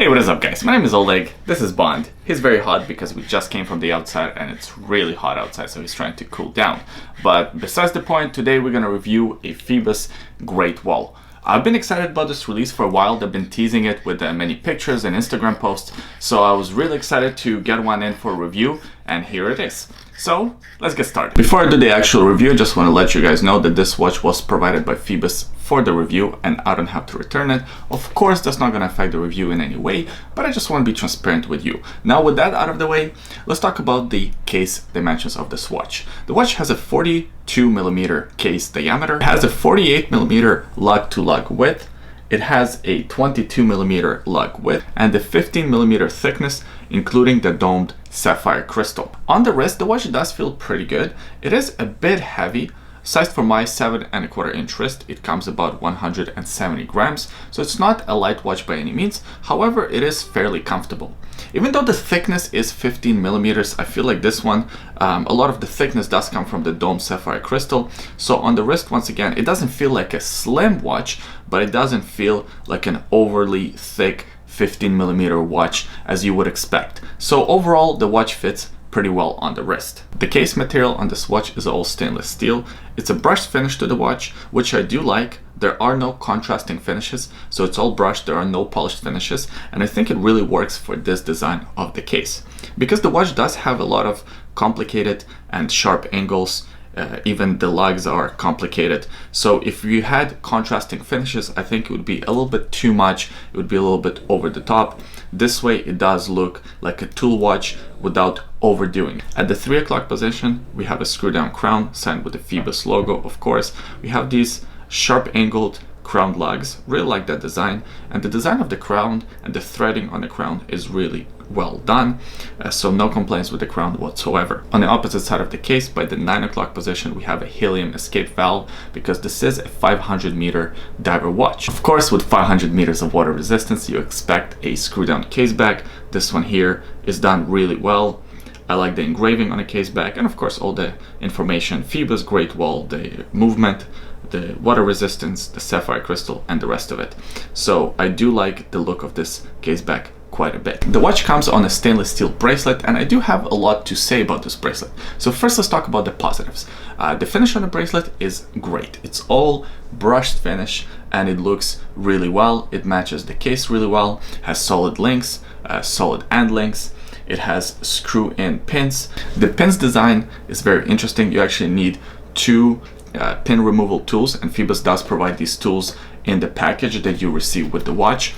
Hey, what is up guys? My name is Oleg, this is Bond. He's very hot because we just came from the outside and it's really hot outside, so he's trying to cool down. But besides the point, today we're gonna review a Phiobos Great Wall. I've been excited about this release for a while. They've been teasing it with many pictures and Instagram posts, so I was really excited to get one in for a review, and here it is. So let's get started. Before I do the actual review, I just want to let you guys know that this watch was provided by Phoibos for the review and I don't have to return it. Of course, that's not going to affect the review in any way, but I just want to be transparent with you. Now with that out of the way, let's talk about the case dimensions of this watch. The watch has a 42mm case diameter, it has a 48mm lug-to-lug width, it has a 22mm lug width and a 15mm thickness, including the domed sapphire crystal. On the wrist, the watch does feel pretty good. It is a bit heavy. Sized for my 7¼ inch wrist, it comes about 170 grams, so it's not a light watch by any means. However, it is fairly comfortable. Even though the thickness is 15mm, I feel like this one, a lot of the thickness does come from the domed sapphire crystal. So on the wrist, once again, it doesn't feel like a slim watch, but it doesn't feel like an overly thick 15mm watch as you would expect. So overall, the watch fits pretty well on the wrist. The case material on this watch is all stainless steel. It's a brushed finish to the watch, which I do like. There are no contrasting finishes, so it's all brushed, there are no polished finishes, and I think it really works for this design of the case. Because the watch does have a lot of complicated and sharp angles, even the lugs are complicated. So if you had contrasting finishes, I think it would be a little bit too much. It would be a little bit over the top. This way it does look like a tool watch without overdoing it. At the 3 o'clock position, we have a screw down crown signed with the Phiobos logo, of course. We have these sharp angled crown lugs, really like that design, and the design of the crown and the threading on the crown is really well done, so no complaints with the crown whatsoever. On the opposite side of the case, by the 9 o'clock position, we have a helium escape valve because this is a 500-meter diver watch. Of course, with 500 meters of water resistance, you expect a screw down case back. This one here is done really well. I like the engraving on the case back, and of course all the information, Phiobos Great Wall, the movement, the water resistance, the sapphire crystal, and the rest of it. So I do like the look of this case back quite a bit. The watch comes on a stainless steel bracelet, and I do have a lot to say about this bracelet. So first, let's talk about the positives. The finish on the bracelet is great. It's all brushed finish and it looks really well. It matches the case really well, has solid links, solid end links. It has screw-in pins. The pins design is very interesting. You actually need two pin removal tools, and Phiobos does provide these tools in the package that you receive with the watch.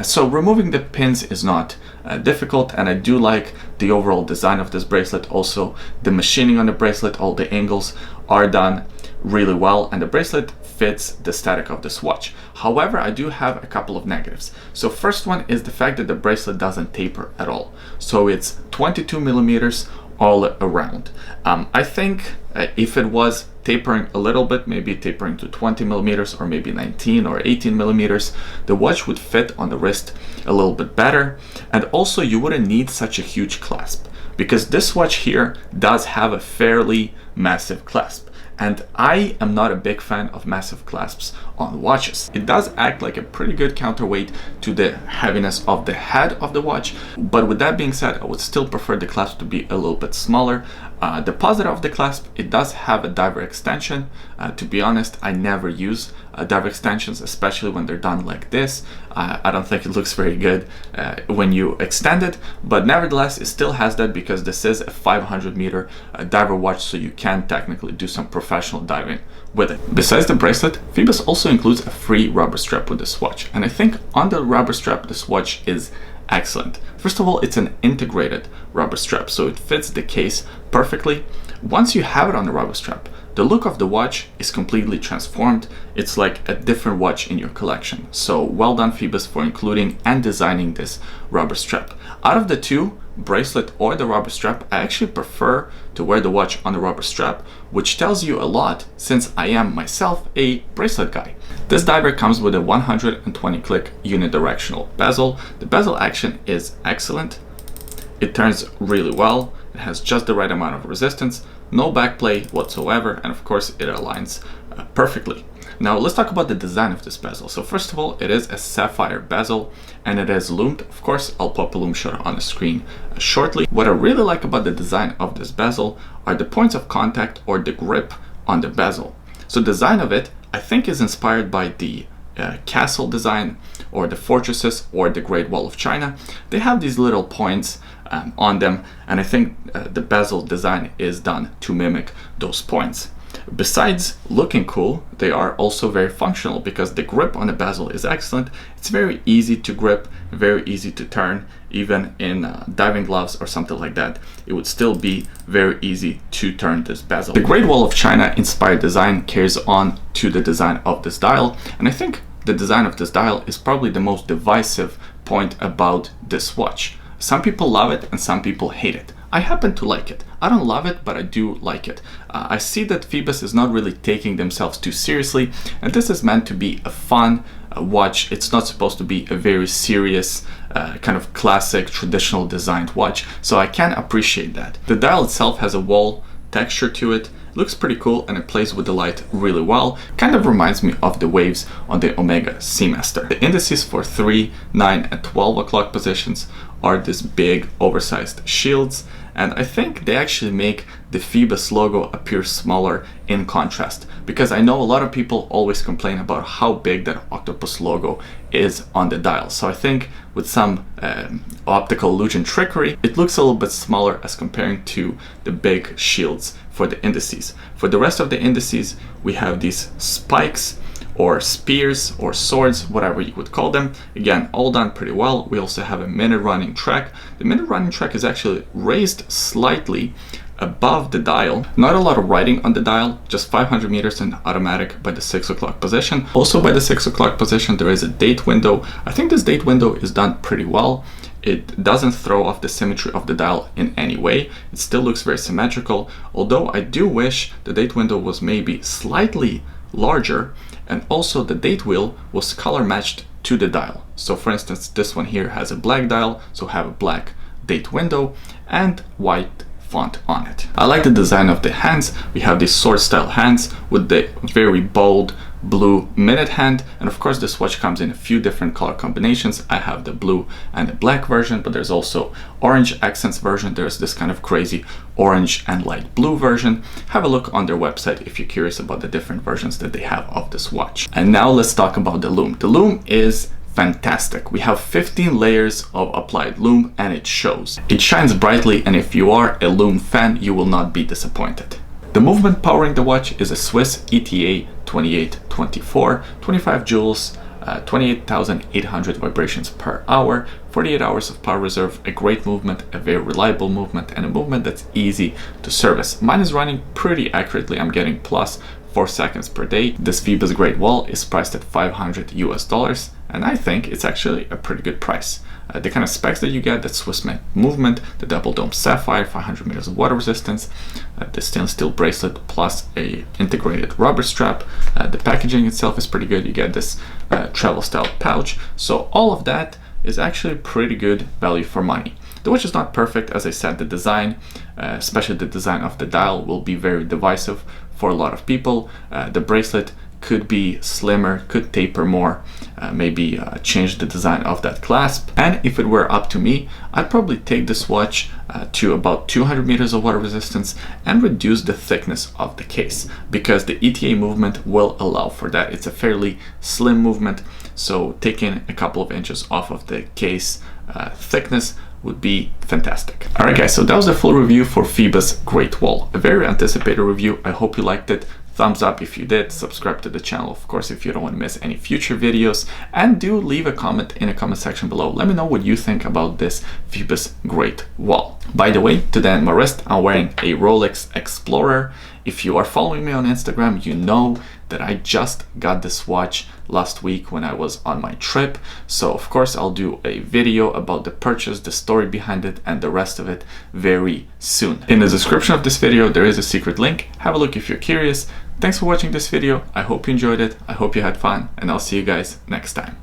So removing the pins is not difficult, and I do like the overall design of this bracelet. Also, the machining on the bracelet, all the angles are done really well, and the bracelet fits the aesthetic of this watch. However, I do have a couple of negatives. So first one is the fact that the bracelet doesn't taper at all. So it's 22mm all around. I think if it was tapering a little bit, maybe tapering to 20mm or maybe 19 or 18mm, the watch would fit on the wrist a little bit better. And also you wouldn't need such a huge clasp, because this watch here does have a fairly massive clasp. And I am not a big fan of massive clasps on watches. It does act like a pretty good counterweight to the heaviness of the head of the watch. But with that being said, I would still prefer the clasp to be a little bit smaller. The positive of the clasp, it does have a diver extension. To be honest, I never use diver extensions, especially when they're done like this. I don't think it looks very good when you extend it, but nevertheless, it still has that because this is a 500-meter diver watch, so you can technically do some professional diving with it. Besides the bracelet, Phiobos also includes a free rubber strap with this watch, and I think on the rubber strap, this watch is excellent. First of all, it's an integrated rubber strap, so it fits the case perfectly. Once you have it on the rubber strap, the look of the watch is completely transformed. It's like a different watch in your collection. So well done, Phiobos, for including and designing this rubber strap. Out of the two, bracelet or the rubber strap, I actually prefer to wear the watch on the rubber strap, which tells you a lot since I am myself a bracelet guy. This diver comes with a 120 click unidirectional bezel. The bezel action is excellent. It turns really well. It has just the right amount of resistance, no backplay whatsoever, and of course it aligns perfectly. Now let's talk about the design of this bezel. So first of all, it is a sapphire bezel and it is loomed. Of course, I'll pop a loom shot on the screen shortly. What I really like about the design of this bezel are the points of contact or the grip on the bezel. So the design of it, I think, is inspired by the castle design or the fortresses or the Great Wall of China. They have these little points on them, and I think the bezel design is done to mimic those points. Besides looking cool, they are also very functional because the grip on the bezel is excellent. It's very easy to grip, very easy to turn. Even in diving gloves or something like that, it would still be very easy to turn this bezel. The Great Wall of China inspired design carries on to the design of this dial, and I think the design of this dial is probably the most divisive point about this watch. Some people love it and some people hate it. I happen to like it. I don't love it, but I do like it. I see that Phoibos is not really taking themselves too seriously, and this is meant to be a fun watch. It's not supposed to be a very serious, kind of classic, traditional designed watch, so I can appreciate that. The dial itself has a wall texture to it. It looks pretty cool and it plays with the light really well. Kind of reminds me of the waves on the Omega Seamaster. The indices for 3, 9 and 12 o'clock positions are these big oversized shields, and I think they actually make the Phiobos logo appear smaller in contrast, because I know a lot of people always complain about how big that octopus logo is on the dial. So I think with some optical illusion trickery, it looks a little bit smaller as comparing to the big shields for the indices. For the rest of the indices, we have these spikes or spears or swords, whatever you would call them. Again, all done pretty well. We also have a minute running track. The minute running track is actually raised slightly above the dial. Not a lot of writing on the dial, just 500 meters in automatic by the 6 o'clock position. Also by the 6 o'clock position, there is a date window. I think this date window is done pretty well. It doesn't throw off the symmetry of the dial in any way. It still looks very symmetrical, although I do wish the date window was maybe slightly larger, and also the date wheel was color matched to the dial. So for instance, this one here has a black dial, so have a black date window and white font on it. I like the design of the hands. We have these sword style hands with the very bold blue minute hand, and of course this watch comes in a few different color combinations. I have the blue and the black version, but there's also orange accents version. There's this kind of crazy orange and light blue version. Have a look on their website if you're curious about the different versions that they have of this watch. And now let's talk about the loom. The loom is fantastic. We have 15 layers of applied loom and it shows. It shines brightly, and if you are a loom fan, you will not be disappointed. The movement powering the watch is a Swiss ETA2824, 25 joules, 28,800 vibrations per hour, 48 hours of power reserve, a great movement, a very reliable movement, and a movement that's easy to service. Mine is running pretty accurately. I'm getting plus 4 seconds per day. This Phiobos Great Wall is priced at $500 US, and I think it's actually a pretty good price. The kind of specs that you get, that Swiss made movement, the double dome sapphire, 500 meters of water resistance, the stainless steel bracelet plus a integrated rubber strap. The packaging itself is pretty good. You get this travel style pouch. So all of that is actually pretty good value for money. The watch is not perfect. As I said, the design, especially the design of the dial, will be very divisive for a lot of people. The bracelet could be slimmer, could taper more, maybe change the design of that clasp. And if it were up to me, I'd probably take this watch to about 200 meters of water resistance and reduce the thickness of the case, because the ETA movement will allow for that. It's a fairly slim movement, so taking a couple of inches off of the case thickness would be fantastic. Alright guys, so that was the full review for Phiobos Great Wall. A very anticipated review. I hope you liked it. Thumbs up if you did, subscribe to the channel, of course, if you don't want to miss any future videos, and do leave a comment in the comment section below. Let me know what you think about this Phiobos Great Wall. By the way, today on my wrist, I'm wearing a Rolex Explorer. If you are following me on Instagram, you know that I just got this watch last week when I was on my trip. So of course I'll do a video about the purchase, the story behind it, and the rest of it very soon. In the description of this video, there is a secret link. Have a look if you're curious. Thanks for watching this video. I hope you enjoyed it. I hope you had fun, and I'll see you guys next time.